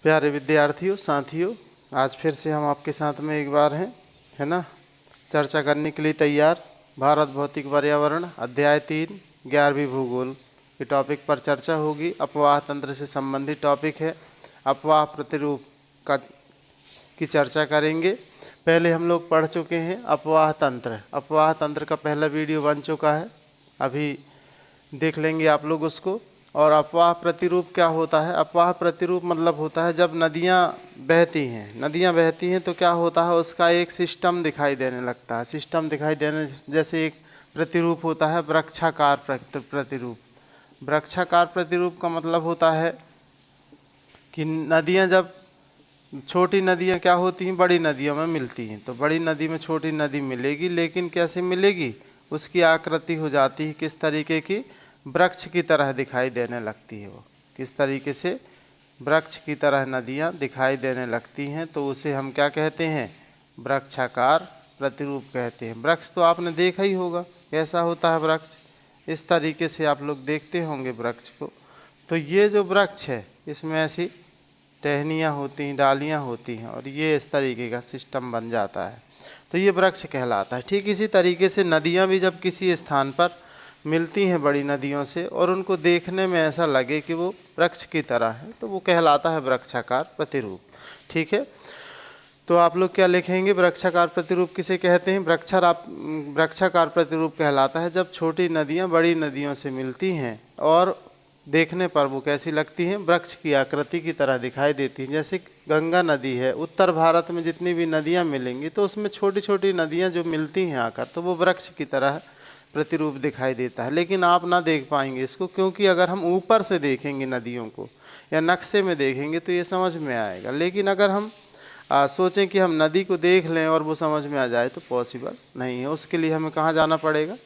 प्यारे विद्यार्थियों, साथियों, आज फिर से हम आपके साथ में एक बार हैं, है ना, चर्चा करने के लिए तैयार। भारत भौतिक पर्यावरण अध्याय 3 11वीं भूगोल के टॉपिक पर चर्चा होगी। अपवाह तंत्र से संबंधित टॉपिक है। अपवाह प्रतिरूप की चर्चा करेंगे। पहले हम लोग पढ़ चुके हैं अपवाह तंत्र। अपवाह तंत्र का पहला वीडियो बन चुका है, अभी देख लेंगे आप लोग उसको। और अपवाह प्रतिरूप क्या होता है? अपवाह प्रतिरूप मतलब होता है जब नदियाँ बहती हैं तो क्या होता है, उसका एक सिस्टम दिखाई देने लगता है। सिस्टम दिखाई देने जैसे एक प्रतिरूप होता है वृक्षाकार प्रतिरूप। वृक्षाकार प्रतिरूप का मतलब होता है कि नदियाँ जब छोटी नदियाँ क्या होती हैं, बड़ी नदियों में मिलती हैं, तो बड़ी नदी में छोटी नदी मिलेगी, लेकिन कैसे मिलेगी? उसकी आकृति हो जाती है किस तरीके की? वृक्ष की तरह दिखाई देने लगती है। वो किस तरीके से? वृक्ष की तरह नदियाँ दिखाई देने लगती हैं, तो उसे हम क्या कहते हैं? वृक्षाकार प्रतिरूप कहते हैं। वृक्ष तो आपने देखा ही होगा कैसा होता है वृक्ष, इस तरीके से आप लोग देखते होंगे वृक्ष को। तो ये जो वृक्ष है इसमें ऐसी टहनियाँ होती हैं, डालियाँ होती हैं, और ये इस तरीके का सिस्टम बन जाता है, तो ये वृक्ष कहलाता है। ठीक इसी तरीके से नदियाँ भी जब किसी स्थान पर मिलती हैं बड़ी नदियों से, और उनको देखने में ऐसा लगे कि वो वृक्ष की तरह है, तो वो कहलाता है वृक्षाकार प्रतिरूप। ठीक है, तो आप लोग क्या लिखेंगे? वृक्षाकार प्रतिरूप किसे कहते हैं? वृक्षाकार प्रतिरूप कहलाता है जब छोटी नदियाँ बड़ी नदियों से मिलती हैं और देखने पर वो कैसी लगती हैं? वृक्ष की आकृति की तरह दिखाई देती हैं। जैसे गंगा नदी है, उत्तर भारत में जितनी भी नदियाँ मिलेंगी तो उसमें छोटी छोटी नदियाँ जो मिलती हैं आकर, तो वो वृक्ष की तरह प्रतिरूप दिखाई देता है। लेकिन आप ना देख पाएंगे इसको, क्योंकि अगर हम ऊपर से देखेंगे नदियों को या नक्शे में देखेंगे तो ये समझ में आएगा। लेकिन अगर हम सोचें कि हम नदी को देख लें और वो समझ में आ जाए तो पॉसिबल नहीं है। उसके लिए हमें कहाँ जाना पड़ेगा?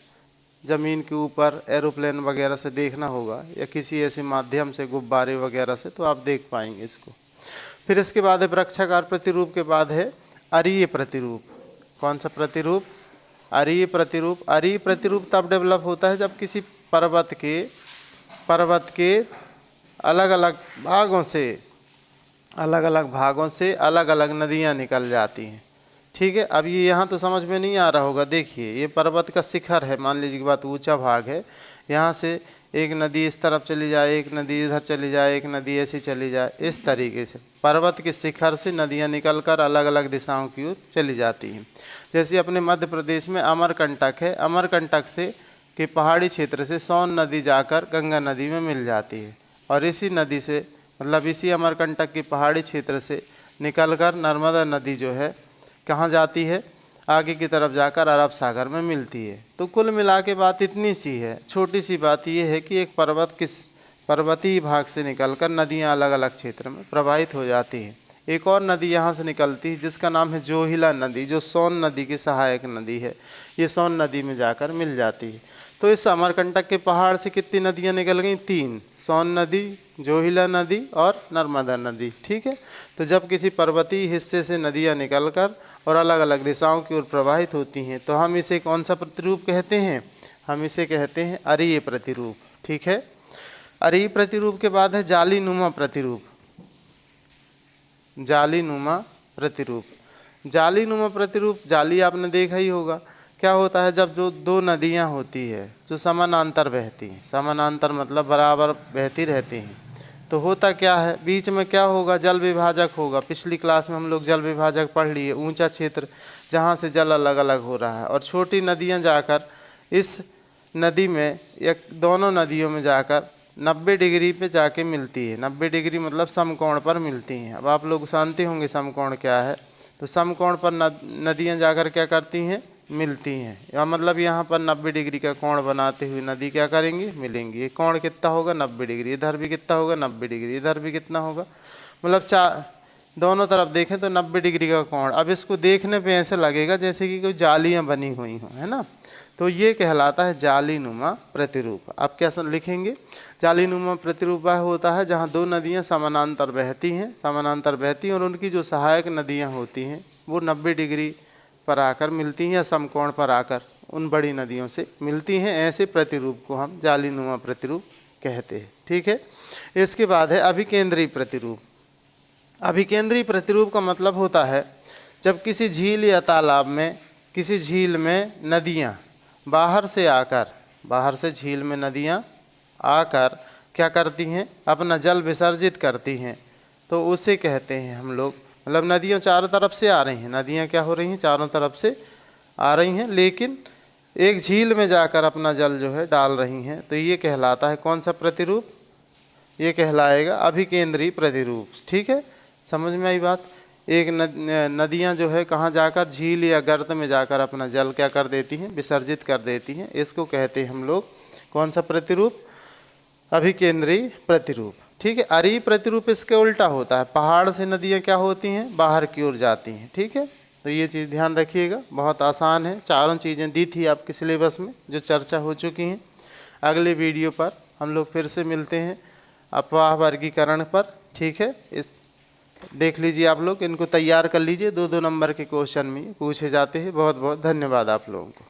ज़मीन के ऊपर एरोप्लेन वगैरह से देखना होगा, या किसी ऐसे माध्यम से, गुब्बारे वगैरह से, तो आप देख पाएंगे इसको। फिर इसके बाद है वृक्षाकार प्रतिरूप के बाद है अरीय प्रतिरूप। कौन सा प्रतिरूप? अरीय प्रतिरूप। अरीय प्रतिरूप तब डेवलप होता है जब किसी पर्वत के अलग अलग भागों से अलग अलग नदियाँ निकल जाती हैं। ठीक है, अब ये यहाँ तो समझ में नहीं आ रहा होगा। देखिए, ये पर्वत का शिखर है, मान लीजिए कि बात ऊंचा भाग है, यहाँ से एक नदी इस तरफ चली जाए, एक नदी इधर चली जाए, एक नदी ऐसी चली जाए, इस तरीके से पर्वत के शिखर से नदियाँ निकलकर अलग अलग दिशाओं की ओर चली जाती हैं। जैसे अपने मध्य प्रदेश में अमरकंटक है, अमरकंटक से के पहाड़ी क्षेत्र से सोन नदी जाकर गंगा नदी में मिल जाती है, और इसी नदी से, मतलब इसी अमरकंटक के पहाड़ी क्षेत्र से निकलकर नर्मदा नदी जो है कहाँ जाती है? आगे की तरफ जाकर अरब सागर में मिलती है। तो कुल मिला के बात इतनी सी है, छोटी सी बात ये है कि एक पर्वतीय भाग से निकलकर नदियाँ अलग अलग क्षेत्र में प्रवाहित हो जाती हैं। एक और नदी यहाँ से निकलती है जिसका नाम है जोहिला नदी, जो सोन नदी की सहायक नदी है। ये सोन नदी में जाकर मिल जाती है। तो इस अमरकंटक के पहाड़ से कितनी नदियाँ निकल गई? 3, सोन नदी, जोहिला नदी और नर्मदा नदी। ठीक है, तो जब किसी पर्वतीय हिस्से से नदियाँ निकलकर और अलग अलग दिशाओं की ओर प्रवाहित होती हैं तो हम इसे कौन सा प्रतिरूप कहते हैं? हम इसे कहते हैं अरीय प्रतिरूप। ठीक है, अरीय प्रतिरूप के बाद है जालीनुमा प्रतिरूप। जालीनुमा प्रतिरूप। जालीनुमा प्रतिरूप, जाली आपने देखा ही होगा। क्या होता है? जब जो दो नदियाँ होती है जो समानांतर बहती हैं, समानांतर मतलब बराबर बहती रहती हैं, तो होता क्या है, बीच में क्या होगा? जल विभाजक होगा। पिछली क्लास में हम लोग जल विभाजक पढ़ लिए, ऊंचा क्षेत्र जहाँ से जल अलग अलग हो रहा है, और छोटी नदियाँ जाकर इस नदी में या दोनों नदियों में जाकर 90 डिग्री पे जाके मिलती है। 90 डिग्री मतलब समकोण पर मिलती हैं। अब आप लोग जानते होंगे समकोण क्या है। तो समकोण पर नदियाँ जाकर क्या करती हैं? मिलती हैं। या मतलब यहाँ पर 90 डिग्री का कोण बनाते हुए नदी क्या करेंगी? मिलेंगी। ये कोण कितना होगा? 90 डिग्री। इधर भी कितना होगा? 90 डिग्री। इधर भी कितना होगा? मतलब दोनों तरफ देखें तो 90 डिग्री का कोण। अब इसको देखने पे ऐसे लगेगा जैसे कि कोई जालियाँ बनी हुई हों, है ना। तो ये कहलाता है जालीनुमा प्रतिरूप। आप क्या लिखेंगे? जालीनुमा प्रतिरूप वह होता है जहाँ दो नदियाँ समानांतर बहती हैं और उनकी जो सहायक नदियाँ होती हैं वो 90 डिग्री पर आकर मिलती हैं या समकोण पर आकर उन बड़ी नदियों से मिलती हैं। ऐसे प्रतिरूप को हम जालीनुमा प्रतिरूप कहते हैं। ठीक है, इसके बाद है अभिकेंद्री प्रतिरूप। अभिकेंद्री प्रतिरूप का मतलब होता है जब किसी झील या तालाब में, किसी झील में नदियाँ बाहर से झील में नदियाँ आकर क्या करती हैं, अपना जल विसर्जित करती हैं, तो उसे कहते हैं हम लोग, मतलब नदियाँ चारों तरफ से आ रही हैं, नदियाँ क्या हो रही हैं, चारों तरफ से आ रही हैं, लेकिन एक झील में जाकर अपना जल जो है डाल रही हैं, तो ये कहलाता है कौन सा प्रतिरूप, ये कहलाएगा अभिकेंद्री प्रतिरूप। ठीक है, समझ में आई बात। एक नदियाँ जो है कहाँ जाकर, झील या गर्त में जाकर अपना जल क्या कर देती हैं, विसर्जित कर देती हैं, इसको कहते हैं हम लोग कौन सा प्रतिरूप, अभिकेंद्री प्रतिरूप। ठीक है, अरी प्रतिरूप इसके उल्टा होता है, पहाड़ से नदियाँ क्या होती हैं, बाहर की ओर जाती हैं। ठीक है, तो ये चीज़ ध्यान रखिएगा, बहुत आसान है, चारों चीज़ें दी थी आपके सिलेबस में जो चर्चा हो चुकी हैं। अगले वीडियो पर हम लोग फिर से मिलते हैं अपवाह वर्गीकरण पर। ठीक है, इस देख लीजिए आप लोग, इनको तैयार कर लीजिए, 2-2 नंबर के क्वेश्चन में पूछे जाते हैं। बहुत बहुत धन्यवाद आप लोगों को।